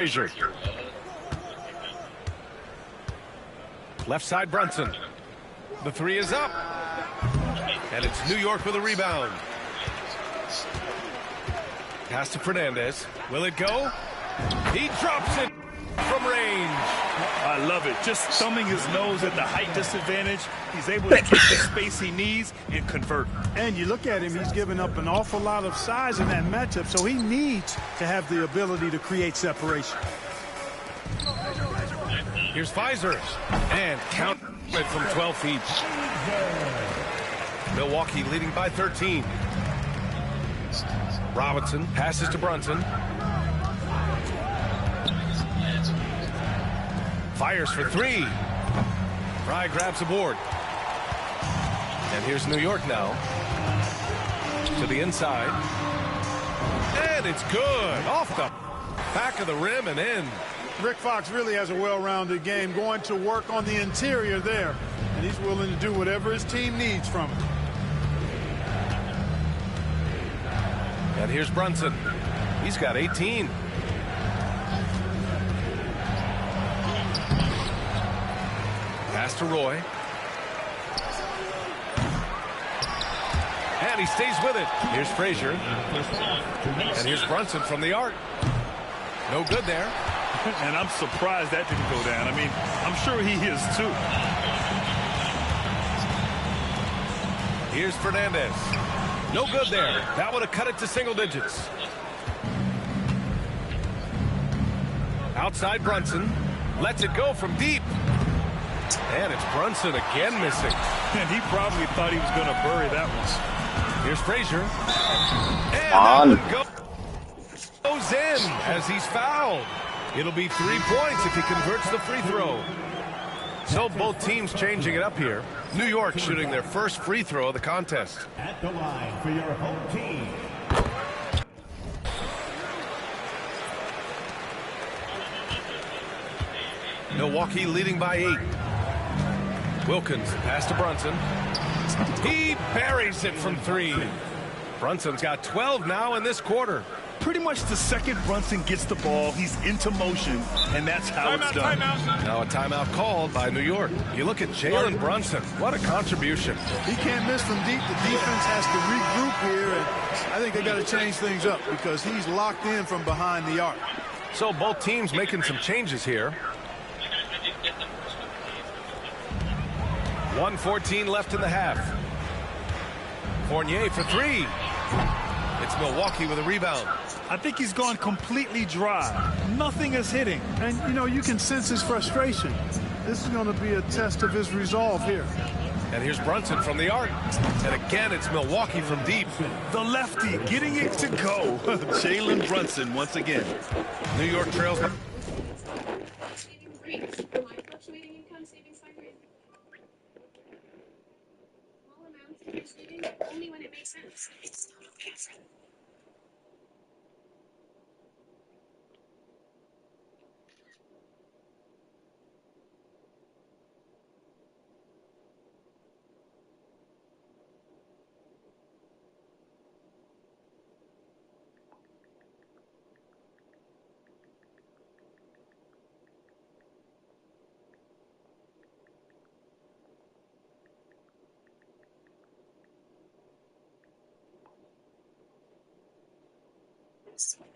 Frazier. Left side Brunson. The three is up. And it's New York with a rebound. Pass to Fernandez. Will it go? He drops it from range. I love it. Just thumbing his nose at the height disadvantage. He's able to get the space he needs and convert. And you look at him, he's given up an awful lot of size in that matchup, so he needs to have the ability to create separation. Here's Fizer. And count it from 12 feet. Milwaukee leading by 13. Robinson passes to Brunson. Fires for three. Fry grabs the board. And here's New York now. To the inside. And it's good. Off the back of the rim and in. Rick Fox really has a well-rounded game, going to work on the interior there. And he's willing to do whatever his team needs from him. And here's Brunson. He's got 18. Pass to Roy. And he stays with it. Here's Frazier. And here's Brunson from the arc. No good there. And I'm surprised that didn't go down. I mean, I'm sure he is too. Here's Fernandez. No good there. That would have cut it to single digits. Outside Brunson. Lets it go from deep. And it's Brunson again missing. And he probably thought he was going to bury that one. Here's Frazier. And that goes in as he's fouled. It'll be 3 points if he converts the free throw. So both teams changing it up here. New York shooting their first free throw of the contest. At the line for your home team. Milwaukee leading by 8. Wilkins pass to Brunson. He buries it from 3. Brunson's got 12 now in this quarter. Pretty much the second Brunson gets the ball, he's into motion, and that's how it's done. Now a timeout called by New York. You look at Jalen Brunson. What a contribution. He can't miss from deep. The defense has to regroup here, and I think they got to change things up because he's locked in from behind the arc. So both teams making some changes here. 1:14 left in the half. Fournier for 3. It's Milwaukee with a rebound. I think he's gone completely dry. Nothing is hitting. And, you know, you can sense his frustration. This is going to be a test of his resolve here. And here's Brunson from the arc. And again, it's Milwaukee from deep. The lefty getting it to go. Jalen Brunson once again. New York trails. Only when it makes sense. It's not okay for them.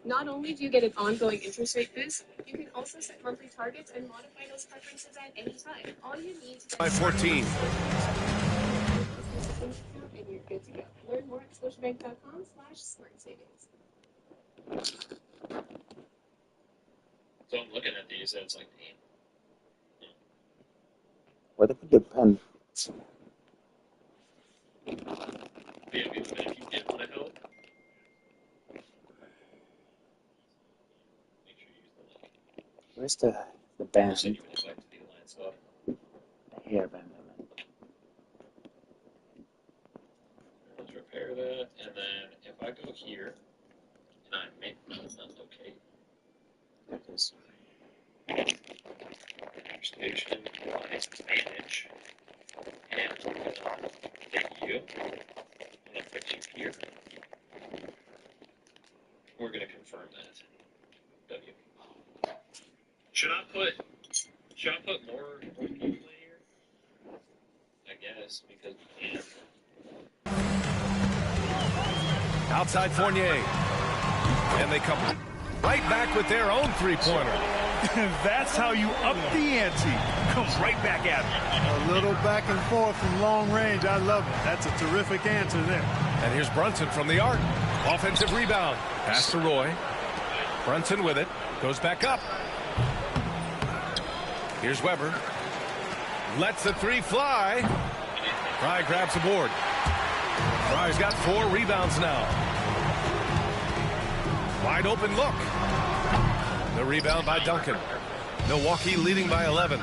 Not only do you get an ongoing interest rate boost, you can also set monthly targets and modify those preferences at any time. All you need to By 14. and you're good to go. Learn more at scotiabank.com/smartsavings. So I'm looking at these, and it's like, Where they put the pen? if you did want to help, make sure you use the link. Where's the I'll band? send you an invite to the Alliance off. The hair band. I meant. Let's repair that, and then if I go here, and I make that's not okay. There it is. Station, Alliance manage, and I'm gonna take you, and I'll fix you here. We're gonna confirm that. W. Should I put more people in here? I guess because we can. Outside Fournier. And they come right back with their own three-pointer. That's how you up the ante. Come right back at it. A little back and forth from long range. I love it. That's a terrific answer there. And here's Brunson from the arc. Offensive rebound. Pass to Roy. Brunson with it. Goes back up. Here's Weber. Lets the three fly. Fry grabs the board. Fry's got 4 rebounds now. Wide open look. The rebound by Duncan. Milwaukee leading by 11.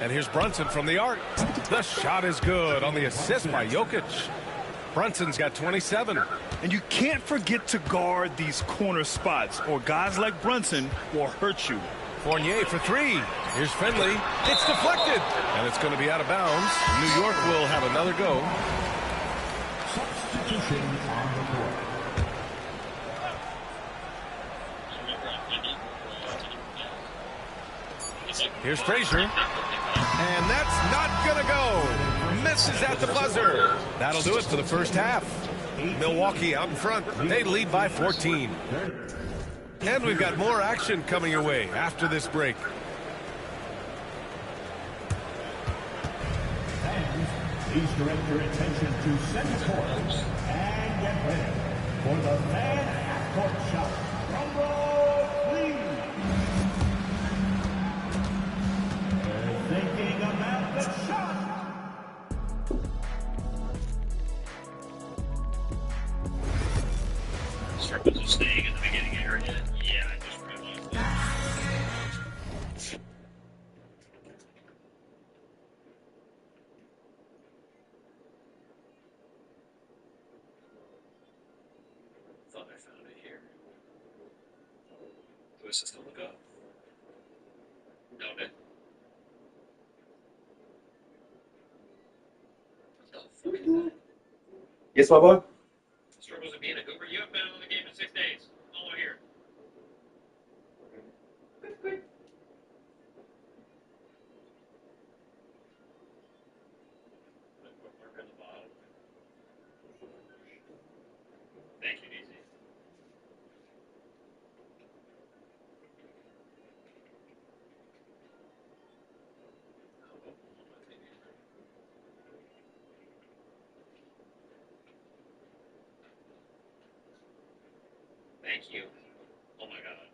And here's Brunson from the arc. The shot is good on the assist by Jokic. Brunson's got 27. And you can't forget to guard these corner spots, or guys like Brunson will hurt you. Fournier for 3. Here's Finley. It's deflected. And it's going to be out of bounds. New York will have another go. Substitution on the court. Here's Frazier. And that's not going to go. Misses at the buzzer. That'll do it for the first half. Milwaukee out in front. They lead by 14. And we've got more action coming your way after this break. Fans, please direct your attention to center court and get ready for the fan half-court shot. Drum roll, please. They're thinking about the shot. Strippers are staying in the beginning area. Yeah, I just realized that. Thought I found it here. Do I still look up? Found it. What the fuck is that? Yes, my boy? Struggles of being a Hoover. You haven't been on the game in 6 days. All over here. Good. Mark on the bottom. Thank you, DZ. Thank you. Oh my god.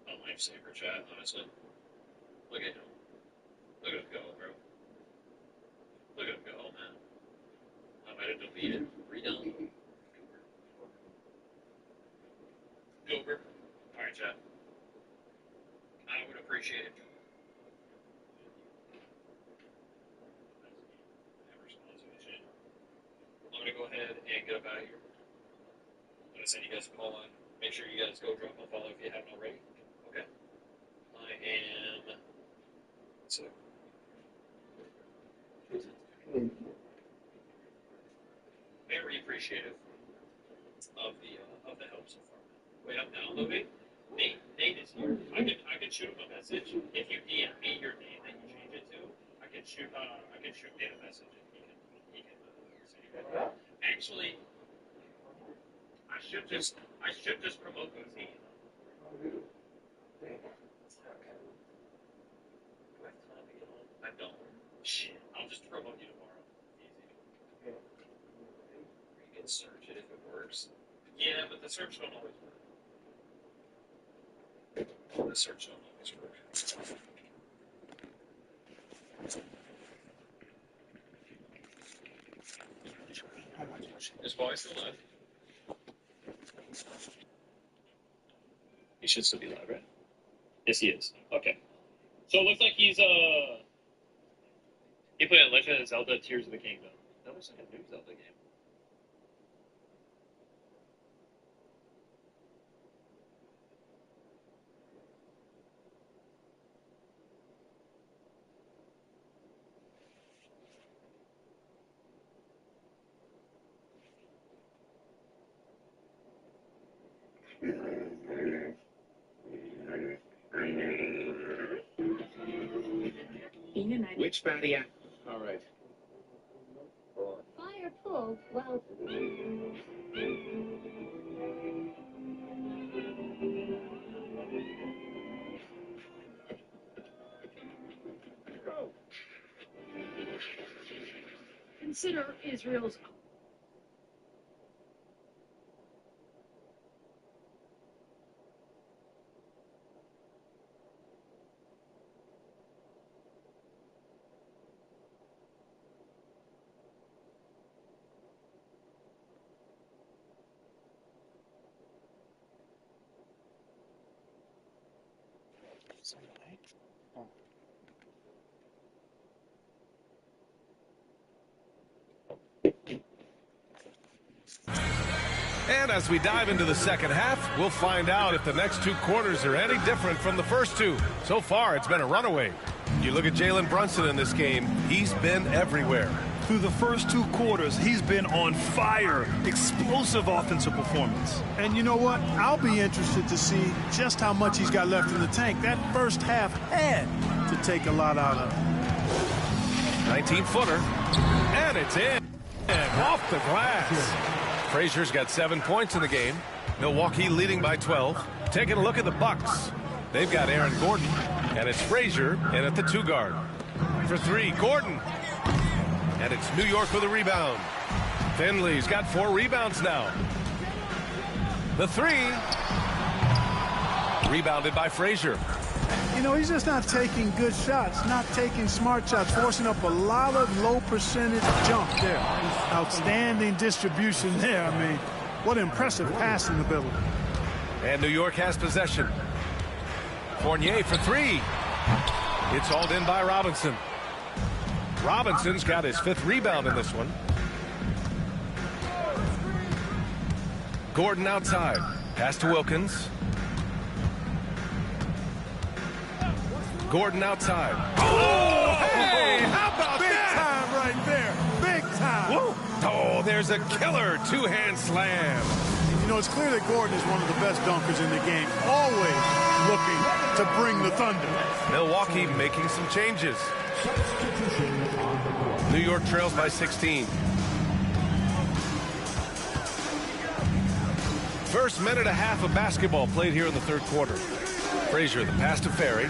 A lifesaver chat, honestly. Look at him. Look at him go, bro. Look at him go, man. I might have deleted. Redone. Goober. Alright, chat. I would appreciate it. I'm gonna go ahead and get up out of here. I'm gonna send you guys a call line. Make sure you guys go drop a follow if you haven't already. Okay? I am. So. Very appreciative of the help so far. Wait, I'm downloading. Nate is here. I could shoot him a message if you DM me your name that you change it to. I can shoot Nate a message and he can send you guys. Actually, I should just promote those teams. Do I have time to get home? I don't. Shit. I'll just promote you tomorrow. Easy. You can search it if it works. Yeah, but the search don't always work. The search don't always work. Is boy still live? He should still be live, right? Yes, he is. Okay. So it looks like he played Legend of Zelda Tears of the Kingdom. That looks like a new Zelda game. Which fatty acid? All right. Fire pull. Well. Consider Israel's. And as we dive into the second half, we'll find out if the next 2 quarters are any different from the first 2. So far, it's been a runaway. You look at Jalen Brunson in this game, he's been everywhere. Through the first 2 quarters, he's been on fire. Explosive offensive performance. And you know what? I'll be interested to see just how much he's got left in the tank. That first half had to take a lot out of him. 19-footer. And it's in. And off the glass. Frazier's got 7 points in the game. Milwaukee leading by 12. Taking a look at the Bucks. They've got Aaron Gordon. And it's Frazier in at the 2 guard. For 3, Gordon. And it's New York with a rebound. Finley's got 4 rebounds now. The 3. Rebounded by Frazier. You know, he's just not taking good shots, not taking smart shots, forcing up a lot of low percentage jump there. Outstanding distribution there. I mean, what impressive passing ability. And New York has possession. Fournier for 3. It's hauled in by Robinson. Robinson's got his 5th rebound in this one. Gordon outside. Pass to Wilkins. Gordon outside. Oh, hey, how about that? Big time right there. Big time. Whoa. Oh, there's a killer 2-hand slam. You know, it's clear that Gordon is one of the best dunkers in the game. Always looking to bring the thunder. Milwaukee making some changes. New York trails by 16. First minute and a half of basketball played here in the 3rd quarter. Frazier, the pass to Ferry.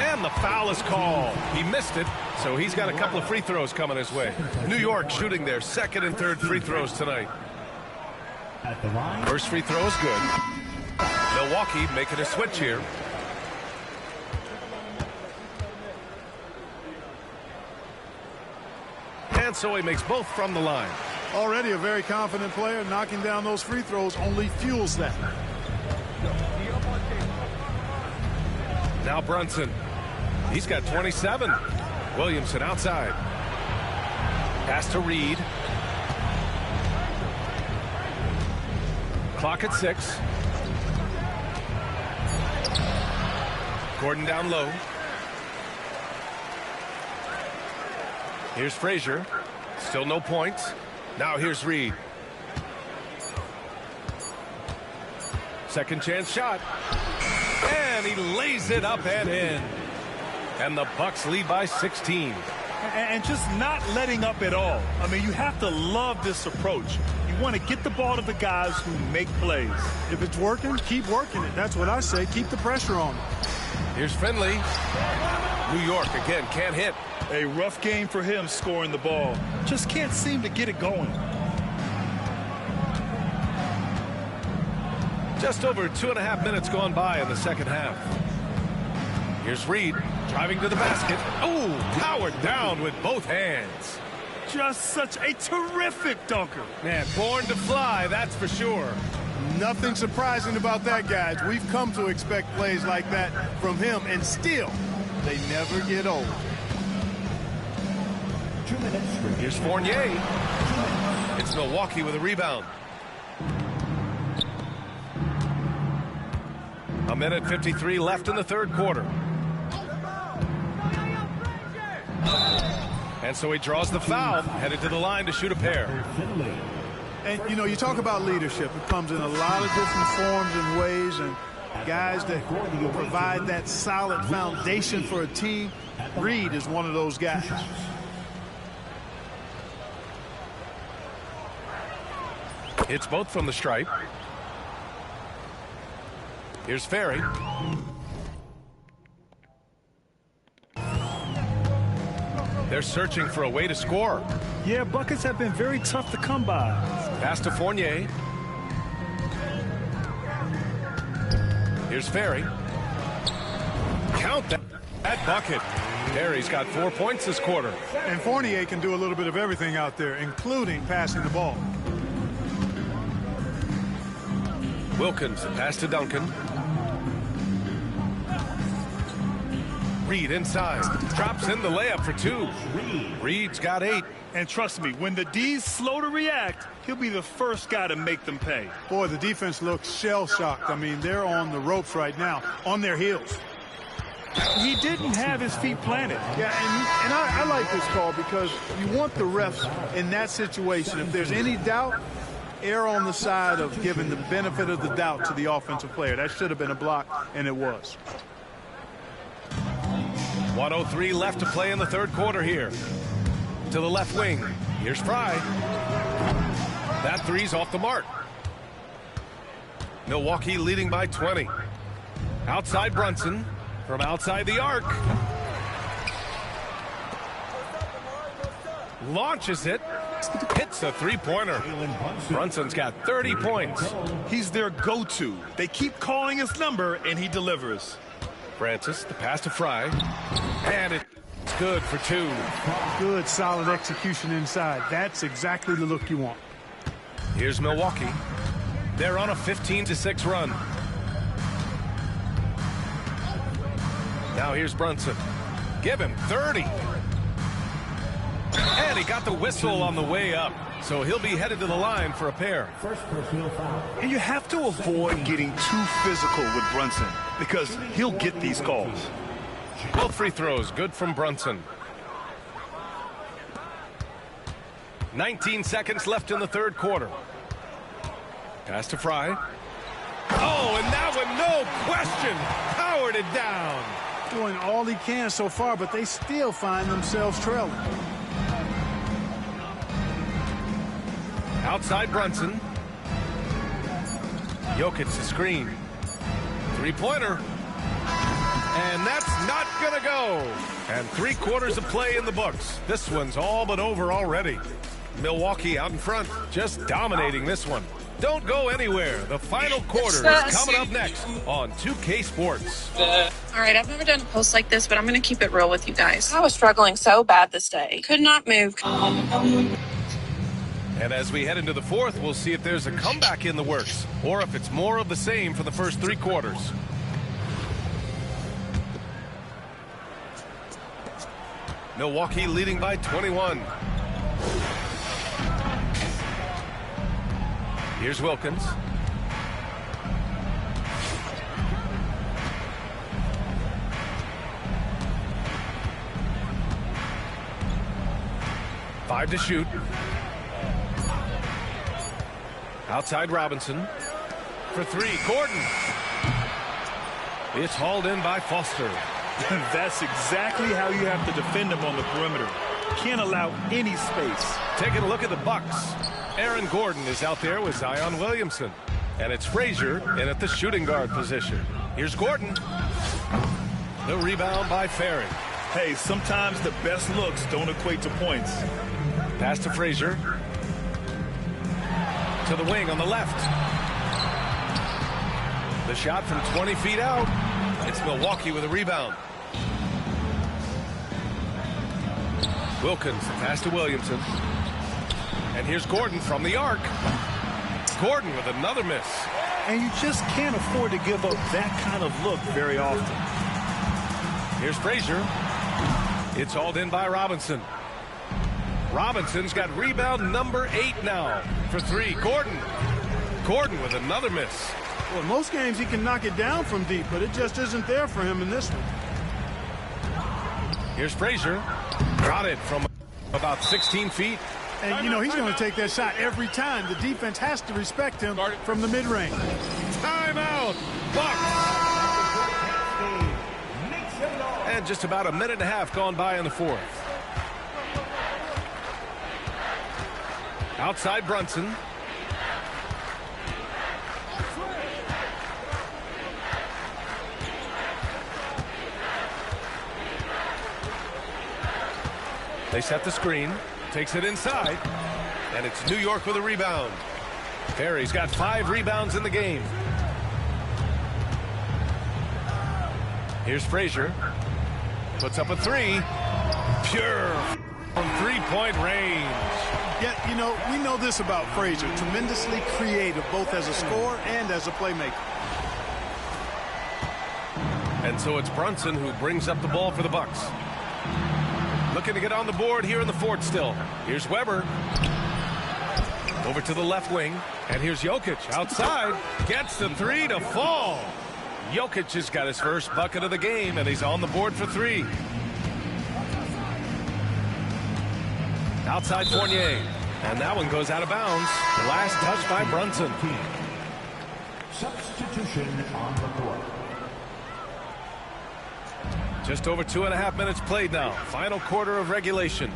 And the foul is called. He missed it, so he's got a couple of free throws coming his way. New York shooting their 2nd and 3rd free throws tonight. First free throw is good. Milwaukee making a switch here. And so he makes both from the line. Already a very confident player. Knocking down those free throws only fuels that. Now Brunson. He's got 27. Williamson outside. Pass to Reed. Clock at 6. Gordon down low. Here's Frazier. Still no points. Now here's Reed. Second chance shot. And he lays it up and in. And the Bucks lead by 16. And just not letting up at all. I mean, you have to love this approach. You want to get the ball to the guys who make plays. If it's working, keep working it. That's what I say. Keep the pressure on. Here's Finley. New York again can't hit. A rough game for him scoring the ball. Just can't seem to get it going. Just over 2.5 minutes gone by in the second half. Here's Reed driving to the basket. Oh, powered down with both hands. Just such a terrific dunker. Man, born to fly, that's for sure. Nothing surprising about that, guys. We've come to expect plays like that from him, and still, they never get old. 2 minutes. Here's Fournier. It's Milwaukee with a rebound. A minute 53 left in the 3rd quarter. And so he draws the foul, headed to the line to shoot a pair. And, you know, you talk about leadership. It comes in a lot of different forms and ways, and guys that provide that solid foundation for a team. Reed is one of those guys. It's both from the stripe. Here's Ferry. They're searching for a way to score. Yeah, buckets have been very tough to come by. Pass to Fournier. Here's Ferry. Count that bucket. Ferry's got 4 points this quarter. And Fournier can do a little bit of everything out there, including passing the ball. Wilkins, pass to Duncan. Reed inside. Drops in the layup for 2. Reed's got 8. And trust me, when the D's slow to react, he'll be the first guy to make them pay. Boy, the defense looks shell-shocked. I mean, they're on the ropes right now, on their heels. He didn't have his feet planted. Yeah, and I like this call because you want the refs in that situation. If there's any doubt, err on the side of giving the benefit of the doubt to the offensive player. That should have been a block, and it was. 1:03 left to play in the third quarter here. To the left wing. Here's Fry. That three's off the mark. Milwaukee leading by 20. Outside Brunson. From outside the arc. Launches it. Hits a three-pointer. Brunson's got 30 points. He's their go-to. They keep calling his number, and he delivers. Francis, the pass to Fry. And it's good for 2. Good, solid execution inside. That's exactly the look you want. Here's Milwaukee. They're on a 15-6 run. Now here's Brunson. Give him 30. And he got the whistle on the way up. So he'll be headed to the line for a pair. First personal foul. And you have to avoid getting too physical with Brunson because he'll get these calls. Both free throws good from Brunson. 19 seconds left in the third quarter. Pass to Fry. Oh, and that one, no question, powered it down. Doing all he can so far, but they still find themselves trailing. Outside Brunson. Jokic the screen. Three-pointer. And that's not going to go. And 3 quarters of play in the books. This one's all but over already. Milwaukee out in front, just dominating this one. Don't go anywhere. The final quarter is coming up next on 2K Sports. All right, I've never done a post like this, but I'm going to keep it real with you guys. I was struggling so bad this day. Could not move. And as we head into the fourth, we'll see if there's a comeback in the works or if it's more of the same for the first 3 quarters. Milwaukee leading by 21. Here's Wilkins. Five to shoot. Outside Robinson. For 3, Gordon. It's hauled in by Foster. That's exactly how you have to defend him on the perimeter. Can't allow any space. Taking a look at the Bucks. Aaron Gordon is out there with Zion Williamson. And it's Frazier in at the shooting guard position. Here's Gordon. The rebound by Ferry. Hey, sometimes the best looks don't equate to points. Pass to Frazier. To the wing on the left. The shot from 20 feet out. It's Milwaukee with a rebound. Wilkins, pass to Williamson. And here's Gordon from the arc. Gordon with another miss. And you just can't afford to give up that kind of look very often. Here's Frazier. It's hauled in by Robinson. Robinson's got rebound number 8 now. For 3, Gordon. Gordon with another miss. Well, in most games he can knock it down from deep, but it just isn't there for him in this one. Here's Frazier. Got it from About 16 feet. And, you know, he's going to take that shot every time. The defense has to respect him from the mid-range. Timeout. Bucks. And just about a minute and a half gone by in the fourth. Outside Brunson. They set the screen. Takes it inside. And it's New York with a rebound. Perry's got 5 rebounds in the game. Here's Frazier. Puts up a 3. Pure from three-point range. Yeah, you know, we know this about Frazier. Tremendously creative, both as a scorer and as a playmaker. And so it's Brunson who brings up the ball for the Bucks. Looking to get on the board here in the fourth still. Here's Weber. Over to the left wing. And here's Jokic outside. Gets the 3 to fall. Jokic has got his first bucket of the game, and he's on the board for 3. Outside Fournier. And that one goes out of bounds. The last touch by Brunson. Substitution on the court. Just over 2.5 minutes played now. Final quarter of regulation.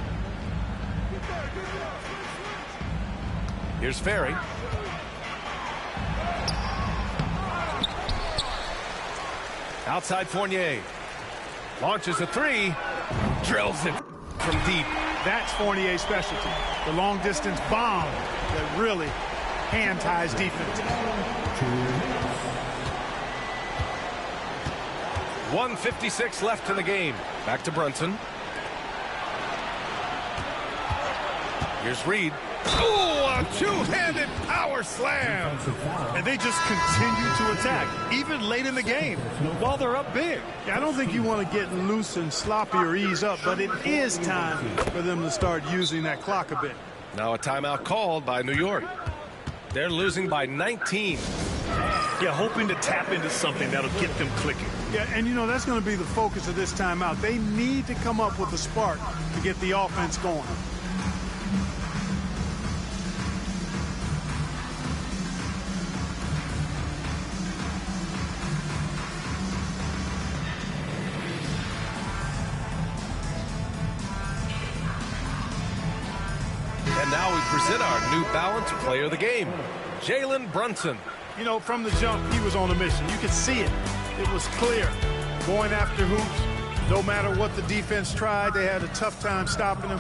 Here's Ferry. Outside Fournier. Launches a 3. Drills it from deep. That's Fournier's specialty. The long-distance bomb that really hand-ties defense. 1:56 left in the game. Back to Brunson. Here's Reed. Oh, a two-handed power slam. And they just continue to attack, even late in the game, while they're up big. Yeah, I don't think you want to get loose and sloppy or ease up, but it is time for them to start using that clock a bit. Now a timeout called by New York. They're losing by 19. Yeah, hoping to tap into something that'll get them clicking. Yeah, and you know, that's going to be the focus of this timeout. They need to come up with a spark to get the offense going. And now we present our New Balance player of the game, Jalen Brunson. You know, from the jump, he was on a mission. You could see it. It was clear. Going after hoops, no matter what the defense tried, they had a tough time stopping him.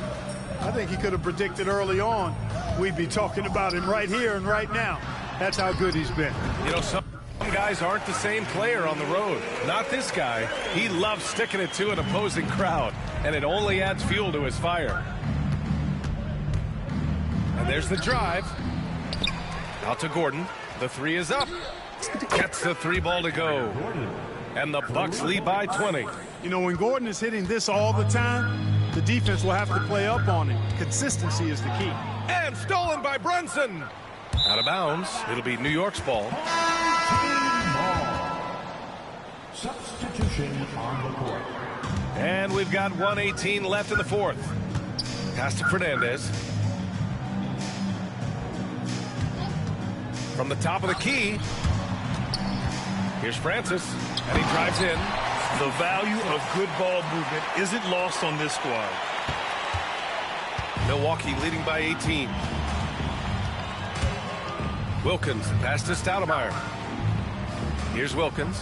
I think he could have predicted early on we'd be talking about him right here and right now. That's how good he's been. You know, some guys aren't the same player on the road. Not this guy. He loves sticking it to an opposing crowd, and it only adds fuel to his fire. And there's the drive. Out to Gordon. The 3 is up. Gets the 3 ball to go. And the Bucks lead by 20. You know, when Gordon is hitting this all the time, the defense will have to play up on him. Consistency is the key. And stolen by Brunson. Out of bounds. It'll be New York's ball. Substitution on the court. And we've got 1:18 left in the fourth. Pass to Fernandez. From the top of the key. Here's Francis. And he drives in. The value of good ball movement isn't lost on this squad. Milwaukee leading by 18. Wilkins pass to Stoudemire. Here's Wilkins.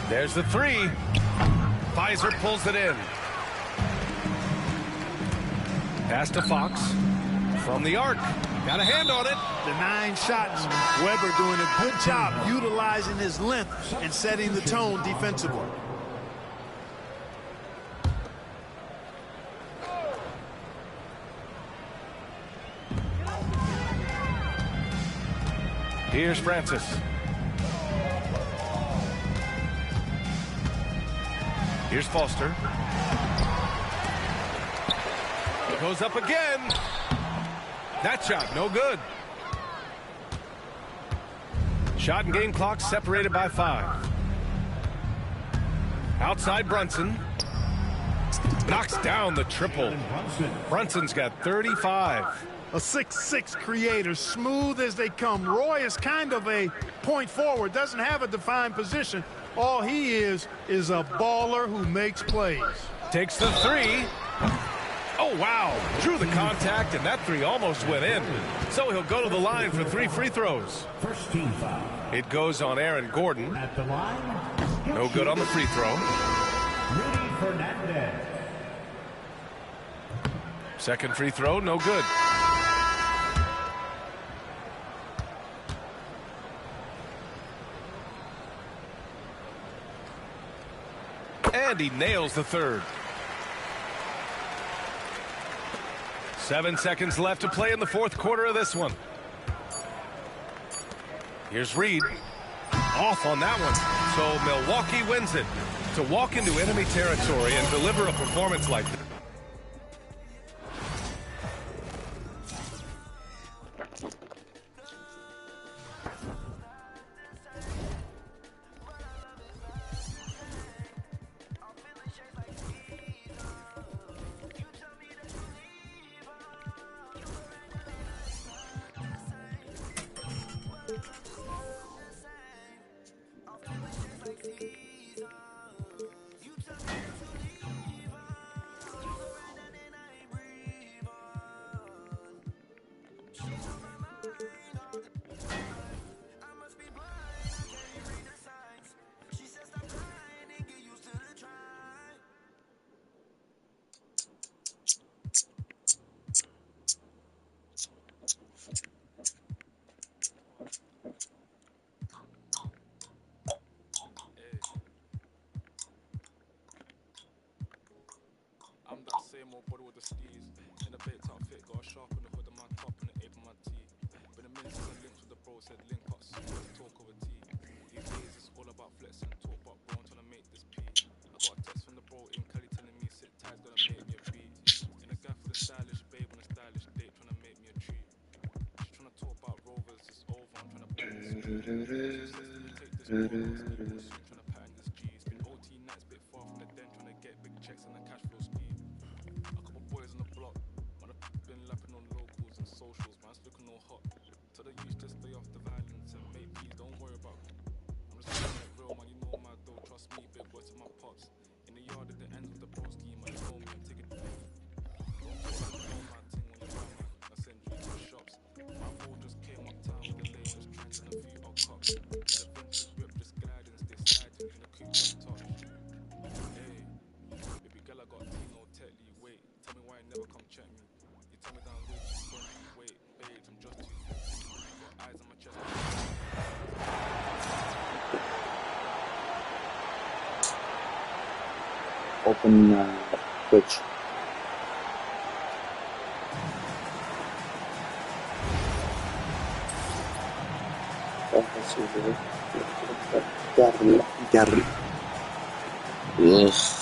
There's the 3. Fizer pulls it in. Pass to Fox. From the arc. Got a hand on it. The 9 shots. Weber doing a good job utilizing his length and setting the tone defensively. Here's Francis. Here's Foster. Goes up again. That shot, no good. Shot and game clock separated by 5. Outside Brunson. Knocks down the triple. Brunson's got 35. A 6'6" creator, smooth as they come. Roy is kind of a point forward, doesn't have a defined position. All he is a baller who makes plays. Takes the three. Oh, wow. Drew the contact, and that three almost went in. So he'll go to the line for 3 free throws. First team foul. It goes on Aaron Gordon. At the line. No good on the free throw. Rudy Fernandez. Second free throw, no good. And he nails the third. 7 seconds left to play in the fourth quarter of this one. Here's Reed. Off on that one. So Milwaukee wins it. To walk into enemy territory and deliver a performance like that. Open Twitch. Gary. Yes.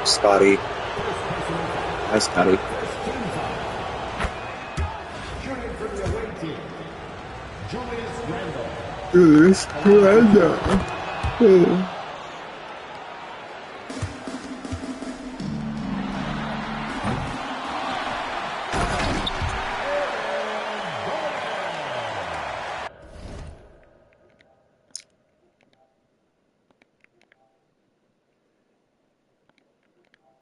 Scotty. Hi, Scotty. Julius Randle.